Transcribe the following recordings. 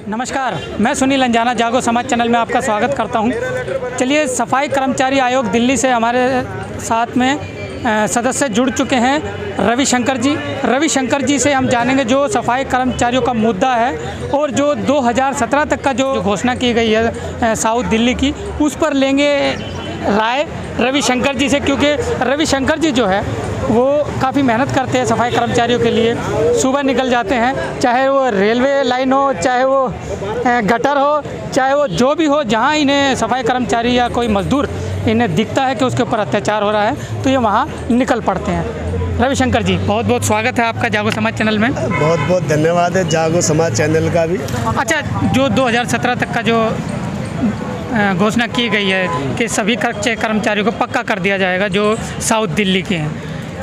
नमस्कार, मैं सुनील अंजाना जागो समाज चैनल में आपका स्वागत करता हूं। चलिए, सफाई कर्मचारी आयोग दिल्ली से हमारे साथ में सदस्य जुड़ चुके हैं रविशंकर जी से हम जानेंगे जो सफाई कर्मचारियों का मुद्दा है और जो 2017 तक का जो घोषणा की गई है साउथ दिल्ली की, उस पर लेंगे राय रविशंकर जी से, क्योंकि रविशंकर जी जो है वो काफ़ी मेहनत करते हैं सफाई कर्मचारियों के लिए। सुबह निकल जाते हैं, चाहे वो रेलवे लाइन हो, चाहे वो गटर हो, चाहे वो जो भी हो, जहाँ इन्हें सफाई कर्मचारी या कोई मजदूर इन्हें दिखता है कि उसके ऊपर अत्याचार हो रहा है तो ये वहाँ निकल पड़ते हैं। रविशंकर जी, बहुत बहुत स्वागत है आपका जागो समाज चैनल में। बहुत बहुत धन्यवाद है जागो समाज चैनल का भी। अच्छा, जो 2017 तक का जो घोषणा की गई है कि सभी कर्मचारियों को पक्का कर दिया जाएगा जो साउथ दिल्ली के हैं,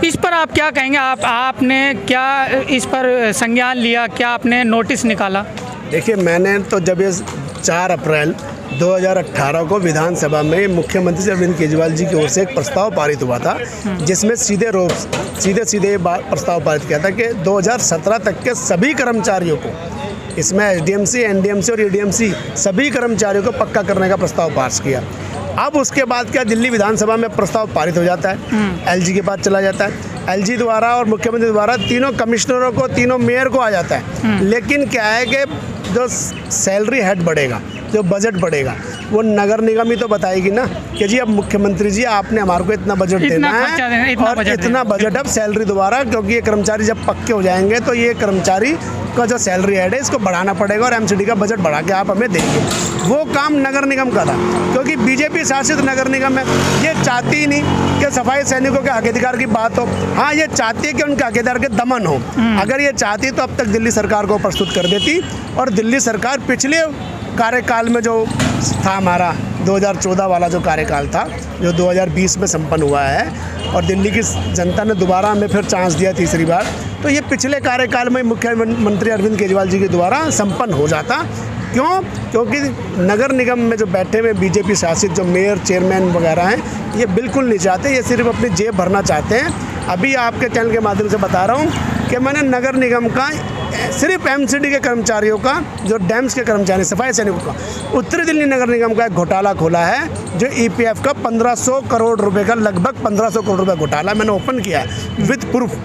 इस पर आप क्या कहेंगे? आपने क्या इस पर संज्ञान लिया, क्या आपने नोटिस निकाला? देखिए, मैंने तो जब ये 4 अप्रैल 2018 को विधानसभा में मुख्यमंत्री अरविंद केजरीवाल जी की ओर से एक प्रस्ताव पारित हुआ था, जिसमें सीधे प्रस्ताव पारित किया था कि 2017 तक के सभी कर्मचारियों को, इसमें एसडीएमसी, एनडीएमसी और ईडीएमसी सभी कर्मचारियों को पक्का करने का प्रस्ताव पास किया। अब उसके बाद क्या, दिल्ली विधानसभा में प्रस्ताव पारित हो जाता है, एलजी के पास चला जाता है, एलजी द्वारा और मुख्यमंत्री द्वारा तीनों कमिश्नरों को, तीनों मेयर को आ जाता है। लेकिन क्या है कि जो सैलरी हेड बढ़ेगा, जो बजट बढ़ेगा, वो नगर निगम ही तो बताएगी ना कि जी अब मुख्यमंत्री जी आपने हमारे को इतना बजट देना है और इतना बजट अब सैलरी दोबारा, क्योंकि ये कर्मचारी जब पक्के हो जाएंगे तो ये कर्मचारी का जो सैलरी हेड है इसको बढ़ाना पड़ेगा और एमसीडी का बजट बढ़ा के आप हमें देंगे। वो काम नगर निगम का था, क्योंकि बीजेपी शासित नगर निगम है। ये चाहती ही नहीं कि सफाई सैनिकों के हक अधिकार की बात हो। हाँ, ये चाहती है कि उनके हक अधिकार के दमन हो। अगर ये चाहती तो अब तक दिल्ली सरकार को प्रस्तुत कर देती, और दिल्ली सरकार पिछले कार्यकाल में जो था हमारा 2014 वाला जो कार्यकाल था, जो 2020 में संपन्न हुआ है, और दिल्ली की जनता ने दोबारा हमें फिर चांस दिया तीसरी बार, तो ये पिछले कार्यकाल में मुख्यमंत्री अरविंद केजरीवाल जी के द्वारा संपन्न हो जाता। क्यों? क्योंकि नगर निगम में जो बैठे हुए बीजेपी शासित जो मेयर, चेयरमैन वगैरह हैं, ये बिल्कुल नहीं चाहते, ये सिर्फ अपनी जेब भरना चाहते हैं। अभी आपके चैनल के माध्यम से बता रहा हूँ कि मैंने नगर निगम का सिर्फ एमसीडी के कर्मचारियों का, जो डैम्स के कर्मचारी, सफाई सैनिकों का, उत्तरी दिल्ली नगर निगम का एक घोटाला खोला है, जो ईपीएफ का 1500 करोड़ रुपए का, लगभग 1500 करोड़ रुपए घोटाला मैंने ओपन किया है विद प्रूफ।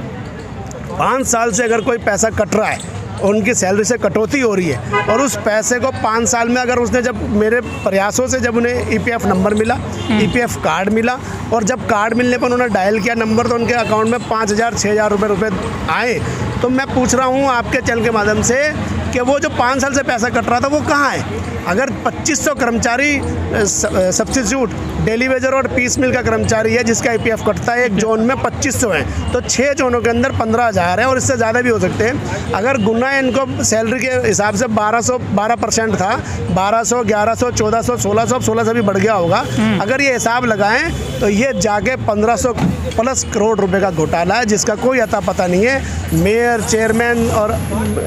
5 साल से अगर कोई पैसा कट रहा है, उनकी सैलरी से कटौती हो रही है, और उस पैसे को 5 साल में अगर उसने, जब मेरे प्रयासों से जब उन्हें ईपीएफ नंबर मिला, ईपीएफ कार्ड मिला, और जब कार्ड मिलने पर उन्होंने डायल किया नंबर, तो उनके अकाउंट में 5000 6000 रुपये आए। तो मैं पूछ रहा हूँ आपके चैनल के माध्यम से कि वो जो 5 साल से पैसा कट रहा था वो कहाँ है? अगर 2500 कर्मचारी सब्स्टिट्यूट, डेली वेजर और पीस मिल का कर्मचारी है जिसका ईपीएफ कटता है, एक जोन में 2500 है, तो 6 जोनों के अंदर 15000 है, और इससे ज़्यादा भी हो सकते हैं। अगर गुना इनको सैलरी के हिसाब से 12% था, 1200, 1100, 1400, 1600, 1600 भी बढ़ गया होगा। अगर ये हिसाब लगाएं तो ये जाके 1500 प्लस करोड़ रुपए का घोटाला है, जिसका कोई अता पता नहीं है। मेयर, चेयरमैन और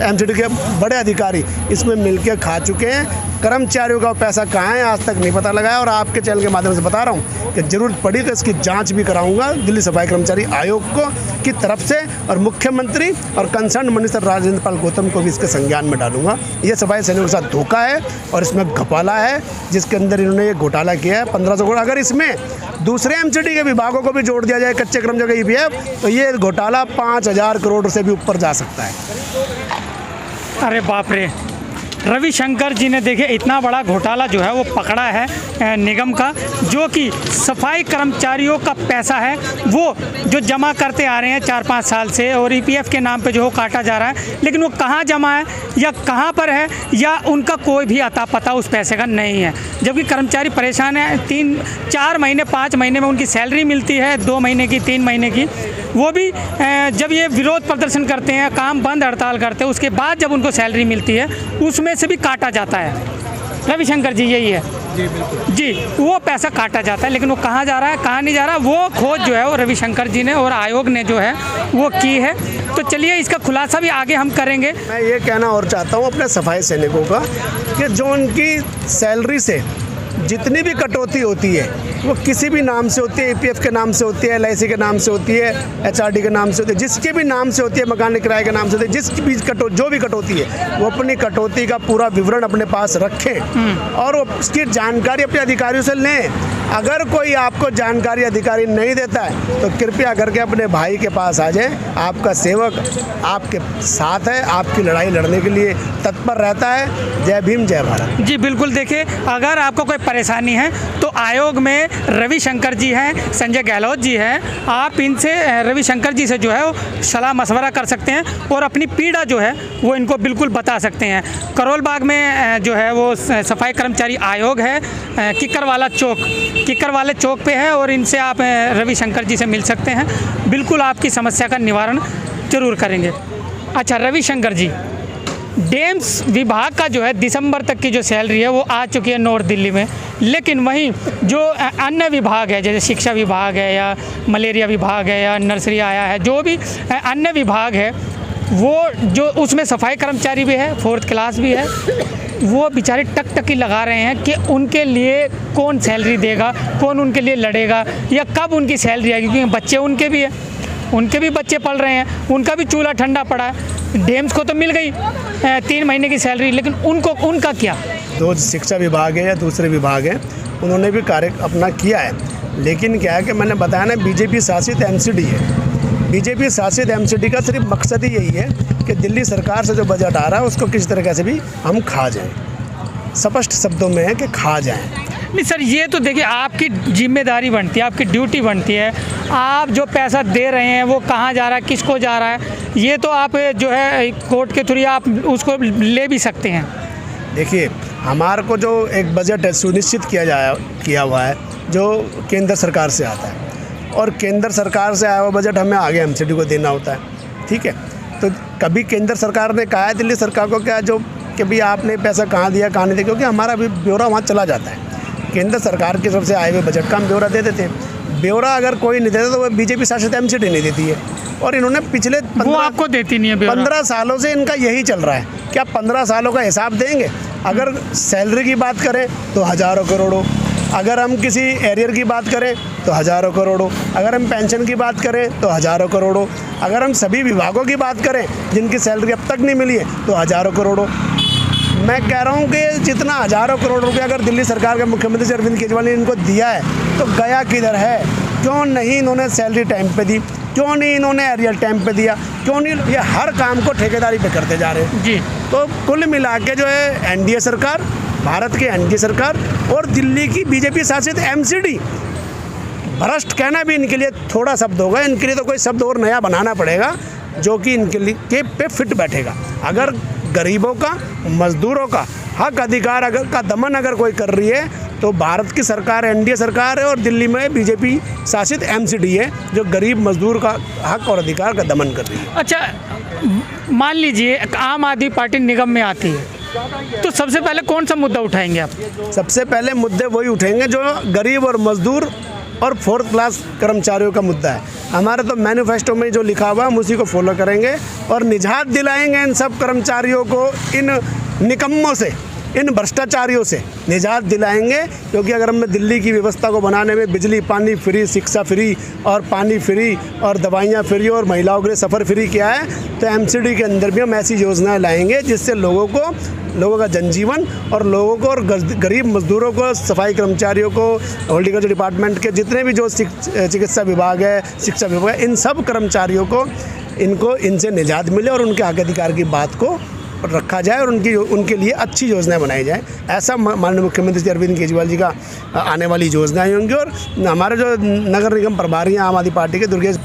एमसीडी के बड़े अधिकारी इसमें मिलकर खा चुके हैं। कर्मचारियों का पैसा कहाँ है आज तक नहीं पता लगाया, और आपके चैनल के माध्यम से बता रहा हूँ कि जरूरत पड़ी तो इसकी जांच भी कराऊंगा दिल्ली सफाई कर्मचारी आयोग को की तरफ से, और मुख्यमंत्री और कंसर्न मिनिस्टर राजेंद्र पाल गौतम को भी इसके संज्ञान में डालूंगा। ये सफाई सैनिकों के साथ धोखा है और इसमें घपला है, जिसके अंदर इन्होंने ये घोटाला किया है 1500 करोड़। अगर इसमें दूसरे एमसीडी के विभागों को भी जोड़ दिया जाए, कच्चे कर्मचारी का ईपीएफ, तो ये घोटाला 5000 करोड़ से भी ऊपर जा सकता है। अरे बाप रे! रविशंकर जी ने देखिए इतना बड़ा घोटाला जो है वो पकड़ा है निगम का, जो कि सफाई कर्मचारियों का पैसा है वो जो जमा करते आ रहे हैं 4-5 साल से, और ईपीएफ के नाम पे जो काटा जा रहा है, लेकिन वो कहाँ जमा है या कहाँ पर है या उनका कोई भी अता पता उस पैसे का नहीं है। जबकि कर्मचारी परेशान है, 3-4 महीने 5 महीने में उनकी सैलरी मिलती है, 2 महीने की, 3 महीने की, वो भी जब ये विरोध प्रदर्शन करते हैं, काम बंद हड़ताल करते हैं, उसके बाद जब उनको सैलरी मिलती है उसमें से भी काटा जाता है। रविशंकर जी, यही है जी? बिल्कुल जी, वो पैसा काटा जाता है, लेकिन वो कहाँ जा रहा है, कहाँ नहीं जा रहा, वो खोज जो है वो रविशंकर जी ने और आयोग ने जो है वो की है। तो चलिए, इसका खुलासा भी आगे हम करेंगे। मैं ये कहना और चाहता हूँ अपने सफाई सैनिकों का कि जो उनकी सैलरी से जितनी भी कटौती होती है वो किसी भी नाम से होती है, ईपीएफ के नाम से होती है, एलआईसी के नाम से होती है, एचआरडी के नाम से होती है, जिसके भी नाम से होती है, मकान किराए के नाम से होती है, जिसकी भी जो भी कटौती है वो अपनी कटौती का पूरा विवरण अपने पास रखें और उसकी जानकारी अपने अधिकारियों से लें। अगर कोई आपको जानकारी अधिकारी नहीं देता है तो कृपया करके अपने भाई के पास आ जाएं। आपका सेवक आपके साथ है, आपकी लड़ाई लड़ने के लिए तत्पर रहता है। जय भीम, जय भारत। जी बिल्कुल, देखिए अगर आपको कोई परेशानी है तो आयोग में रविशंकर जी हैं, संजय गहलोत जी हैं, आप इनसे रविशंकर जी से जो है वो सलाह मशवरा कर सकते हैं और अपनी पीड़ा जो है वो इनको बिल्कुल बता सकते हैं। करोल बाग में जो है वो सफाई कर्मचारी आयोग है, किकर वाले चौक पे है और इनसे आप रविशंकर जी से मिल सकते हैं। बिल्कुल आपकी समस्या का निवारण जरूर करेंगे। अच्छा रविशंकर जी, डेम्स विभाग का जो है दिसंबर तक की जो सैलरी है वो आ चुकी है नॉर्थ दिल्ली में, लेकिन वहीं जो अन्य विभाग है जैसे शिक्षा विभाग है या मलेरिया विभाग है या नर्सरी आया है, जो भी अन्य विभाग है वो जो उसमें सफाई कर्मचारी भी है, 4th क्लास भी है, वो बेचारे टकटकी लगा रहे हैं कि उनके लिए कौन सैलरी देगा, कौन उनके लिए लड़ेगा या कब उनकी सैलरी आएगी, क्योंकि बच्चे उनके भी हैं, उनके भी बच्चे पल रहे हैं, उनका भी चूल्हा ठंडा पड़ा है। डेम्स को तो मिल गई 3 महीने की सैलरी, लेकिन उनका क्या? जो शिक्षा विभाग है या दूसरे विभाग हैं उन्होंने भी कार्य अपना किया है, लेकिन क्या है कि मैंने बताया ना बीजेपी शासित एमसीडी है। बीजेपी शासित एमसीडी का सिर्फ मकसद ही यही है कि दिल्ली सरकार से जो बजट आ रहा है उसको किसी तरीके से भी हम खा जाएं। स्पष्ट शब्दों में है कि खा जाएं। नहीं सर, ये तो देखिए आपकी जिम्मेदारी बनती है, आपकी ड्यूटी बनती है। आप जो पैसा दे रहे हैं वो कहाँ जा रहा है, किसको जा रहा है, ये तो आप जो है कोर्ट के थ्रू आप उसको ले भी सकते हैं। देखिए हमारे को जो एक बजट है सुनिश्चित किया हुआ है जो केंद्र सरकार से आता है और केंद्र सरकार से आया हुआ बजट हमें आगे एमसीडी को देना होता है। ठीक है, तो कभी केंद्र सरकार ने कहा है दिल्ली सरकार को क्या जो कि भाई आपने पैसा कहाँ दिया कहाँ नहीं दिया, क्योंकि हमारा भी ब्यौरा वहाँ चला जाता है। केंद्र सरकार की तरफ से आए हुए बजट का हम ब्यौरा दे देते हैं। ब्यौरा अगर कोई नहीं देता तो वो बीजेपी शासित एमसीडी नहीं देती है और इन्होंने पिछले 15 सालों से इनका यही चल रहा है। क्या 15 सालों का हिसाब देंगे? अगर सैलरी की बात करें तो हज़ारों करोड़ों, अगर हम किसी एरियर की बात करें तो हज़ारों करोड़ों, अगर हम पेंशन की बात करें तो हज़ारों करोड़ों, अगर हम सभी विभागों की बात करें जिनकी सैलरी अब तक नहीं मिली है तो हज़ारों करोड़ों। मैं कह रहा हूँ कि जितना हज़ारों करोड़ रुपया अगर दिल्ली सरकार के मुख्यमंत्री श्री अरविंद केजरीवाल ने इनको दिया है तो गया किधर है? क्यों नहीं इन्होंने सैलरी टाइम पे दी? क्यों नहीं इन्होंने एरियल टाइम पे दिया? क्यों नहीं? ये हर काम को ठेकेदारी पे करते जा रहे हैं जी। तो कुल मिला के जो है एनडीए सरकार, भारत की एनडीए सरकार और दिल्ली की बीजेपी शासित एमसीडी, भ्रष्ट कहना भी इनके लिए थोड़ा शब्द होगा। इनके लिए तो कोई शब्द और नया बनाना पड़ेगा जो कि इनके लिए पे फिट बैठेगा। अगर गरीबों का, मजदूरों का हक अधिकार का दमन अगर कोई कर रही है तो भारत की सरकार एनडीए सरकार है और दिल्ली में बीजेपी शासित एमसीडी है जो गरीब मजदूर का हक और अधिकार का दमन कर रही है। अच्छा मान लीजिए आम आदमी पार्टी निगम में आती है तो सबसे पहले कौन सा मुद्दा उठाएंगे आप? सबसे पहले मुद्दे वही उठेंगे जो गरीब और मजदूर और 4th क्लास कर्मचारियों का मुद्दा है। हमारे तो मैनिफेस्टो में जो लिखा हुआ हम उसी को फॉलो करेंगे और निजात दिलाएंगे इन सब कर्मचारियों को, इन निकम्मों से, इन भ्रष्टाचारियों से निजात दिलाएंगे। क्योंकि अगर हमने दिल्ली की व्यवस्था को बनाने में बिजली पानी फ्री, शिक्षा फ्री और पानी फ्री और दवाइयाँ फ्री और महिलाओं के लिए सफ़र फ्री किया है तो एमसीडी के अंदर भी हम ऐसी योजनाएं लाएंगे जिससे लोगों का जनजीवन और लोगों को और गरीब मजदूरों को, सफाई कर्मचारियों को, हॉर्टिकल्चर डिपार्टमेंट के जितने भी जो चिकित्सा विभाग है, शिक्षा विभाग है, इन सब कर्मचारियों को इनसे निजात मिले और उनके हक अधिकार की बात को रखा जाए और उनके लिए अच्छी योजनाएं बनाई जाए। ऐसा माननीय मुख्यमंत्री श्री अरविंद केजरीवाल जी का आने वाली योजनाएं होंगी। और हमारे जो नगर निगम प्रभारी हैं आम आदमी पार्टी के दुर्गेश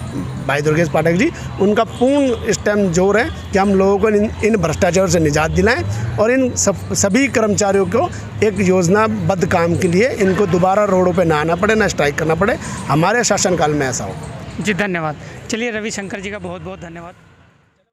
पाठक जी, उनका पूर्ण इस टाइम जोर है कि हम लोगों को इन भ्रष्टाचार से निजात दिलाएं और इन सभी कर्मचारियों को एक योजनाबद्ध काम के लिए इनको दोबारा रोडों पर ना आना पड़े, ना स्ट्राइक करना पड़े। हमारे शासनकाल में ऐसा हो। जी धन्यवाद। चलिए रविशंकर जी का बहुत बहुत धन्यवाद।